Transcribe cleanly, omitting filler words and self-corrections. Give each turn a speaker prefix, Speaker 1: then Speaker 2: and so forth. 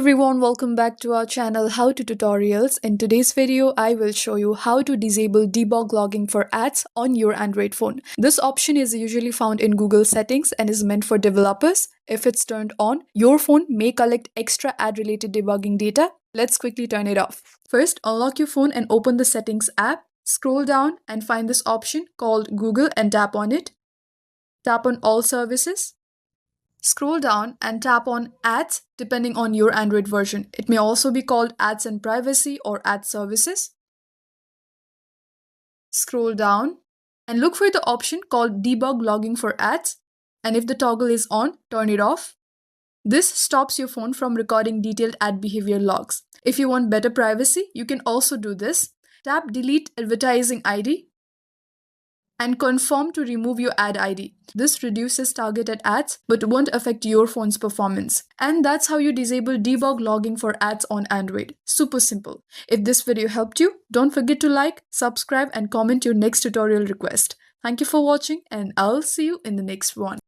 Speaker 1: everyone, welcome back to our channel How to Tutorials. In today's video, I will show you how to disable debug logging for ads on your Android phone. This option is usually found in Google settings and is meant for developers. If it's turned on, your phone may collect extra ad-related debugging data. Let's quickly turn it off. First, unlock your phone and open the settings app. Scroll down and find this option called Google and tap on it. Tap on all services. Scroll down and tap on Ads depending on your Android version. It may also be called Ads and Privacy or Ad Services. Scroll down and look for the option called Debug Logging for Ads. And if the toggle is on, turn it off. This stops your phone from recording detailed ad behavior logs. If you want better privacy, you can also do this. Tap Delete Advertising ID and confirm to remove your ad ID. This reduces targeted ads but won't affect your phone's performance. And that's how you disable debug logging for ads on Android. Super simple. If this video helped you, don't forget to like, subscribe and comment your next tutorial request. Thank you for watching and I'll see you in the next one.